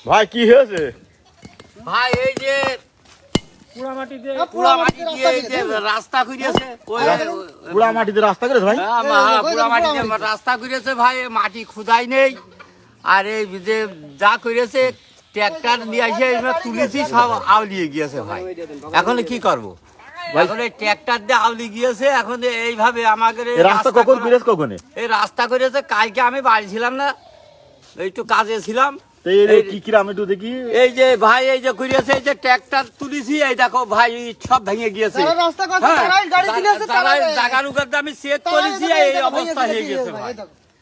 ভাই কি হয়েছে ভাই এই যে পুরা মাটি দিয়ে এই যে রাস্তা করেছে পুরা মাটিতে রাস্তা করেছে ভাই পুরা মাটিতে রাস্তা করেছে ভাই, মাটি খুদাই নেই। আর এই যে যা করেছে ট্রাক্টর নিয়ে এসে তুলেছি, সব আউলিয়ে গিয়েছে ভাই। এখন কি করবো? এখন এই ট্রাক্টর দিয়ে আউলি গিয়েছে। এখন এইভাবে আমাদের রাস্তা কখন করেছে? কখন এই রাস্তা করেছে? কালকে আমি বাড়ি ছিলাম না, একটু কাজে ছিলাম। কি কি আমি একটু দেখি। এই যে ভাই এই যে করিয়েছে, এই যে ট্রাক্টর তুলেছি, এই দেখো ভাই সব ভেঙে গিয়েছে। জায়গার উপর আমি চেক করেছি, এই অবস্থা হয়ে গেছে ভাই।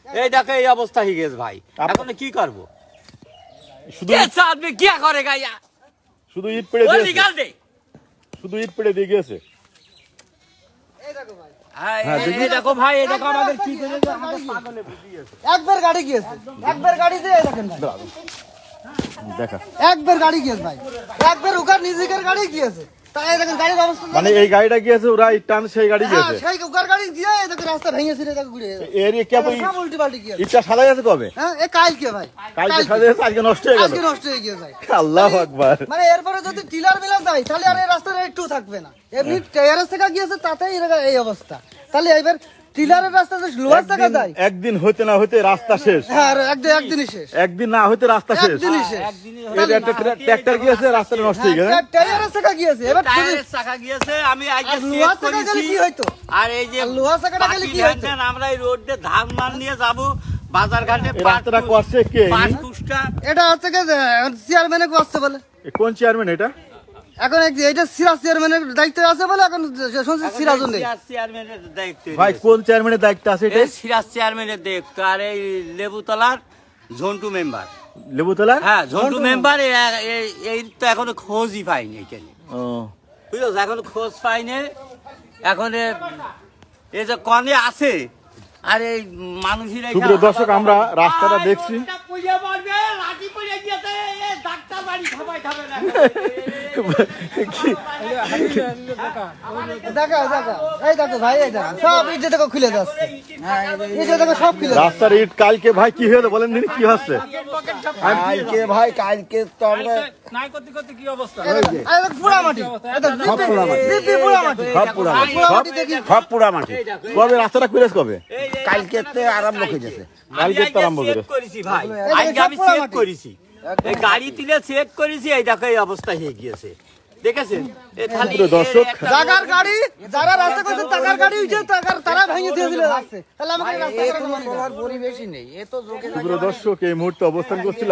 এই দেখো এই অবস্থা হয়ে গেছে ভাই। এখন কি করবো? শুধু কি করে গাইয়া? শুধু ইট পেড়ে দিয়েছে, শুধু ইট পেড়ে দিয়ে গেছে। এই দেখো ভাই, এই দেখো আমাদের কি করেছে, আমাদের পাগলে বুঝি গেছে। একবার গাড়ি গিয়েছে, একবার গাড়ি দিয়ে দেখেন ভাই, দেখা একবার গাড়ি গিয়েছে ভাই, একবার ওকার নিজের গাড়ি গিয়েছে। তাই দেখেন গাড়ির অবস্থা, মানে এই গাড়িটা গিয়েছে, ওরা ইট টান সেই গাড়ি গিয়েছে, সেই ওকার গাড়ি দিয়ে এই দেখেন রাস্তা ভেঙে ছিঁড়ে দেখো ঘুরে গেছে। এর কি আপনি সব উল্টি পাল্টি গিয়েছে। ইটটা সাজাই আছে কবে? হ্যাঁ, এ কালকে ভাই, কালকে সাজাই আছে, আজকে নষ্ট হয়ে গেল। আজকে নষ্ট হয়ে গিয়েছে ভাই। আল্লাহু আকবার। মানে এরপরে যদি টিলার মিলা যায় তাহলে আর এই রাস্তাটা একটু থাকবে না। এমনি টায়ারের থেকে গিয়েছে তাতেই এই অবস্থা। তাহলে এবার টিলারের রাস্তা যে লোহার থেকে যায়, একদিন হইতে না হইতে রাস্তা শেষ। হ্যাঁ, আর একদিনই শেষ, একদিন না হইতে রাস্তা শেষ। একদিনই শেষ। এই একটা ট্রাক্টর গিয়েছে, রাস্তাটা নষ্ট হয়ে গেছে। টায়ারের থেকে গিয়েছে, এবার টায়ারের চাকা গিয়েছে, আমি আজকে লোহার চেক থেকে গেলে করেছি। কি হইতো? আর এই যে লোহার চাকাটা গেলে কি হইতো? আমরা এই রোড দিয়ে ধান মান নিয়ে যাবো বাজার ঘাটে। এই রাস্তাটা করছে কে? এটা হচ্ছে কি চেয়ারম্যানে করছে বলে। কোন চেয়ারম্যান এটা? এখন এইটা সিরাজ চেয়ারম্যানের দায়িত্ব আছে বলে এখন শুনছি সিরাজ চেয়ারম্যানের দায়িত্ব। ভাই কোন চেয়ারম্যানের দায়িত্ব আছে এটা? সিরাজ চেয়ারম্যানের দায়িত্ব। আর এই লেবুতলার ঝন্টু মেম্বার। লেবুতলা? হ্যাঁ, ঝন্টু মেম্বার। এই তো এখনো খোঁজই পাইনি এখানে, ও বুঝলো? এখন খোঁজ পাইনি। এখন এই যে কনে আছে, আর এই মানুষের সুপ্রিয় দর্শক, আমরা রাস্তাটা দেখছি। রাস্তার ইট কালকে ভাই কি হলো বলেন দিন, কি হচ্ছে? কালকে ভাই, কালকে তো আমরা নাই করতে করতে কি অবস্থা? সব পুরা মাটি। কবে রাস্তাটা করেছে? কবে? কালকে আরম্ভ হয়ে গেছে। কালকে তো আরম্ভ চেক করেছে। করেছি ভাই, আজকে আমি চেক করেছি, এই গাড়ি তুলে চেক করেছি, এই দেখো এই অবস্থা হয়ে গিয়েছে। দেখেছেন? দর্শক, জাগার গাড়ি যারা রাস্তা করছে টাকার গাড়ি উঠে তারা ভেঙে দিয়ে দিলে রাস্তা। তাহলে আমাকে রাস্তা পরিবেশই নেই, এ তো সুপ্রিয় দর্শক, এই মুহূর্তে অবস্থান করছিল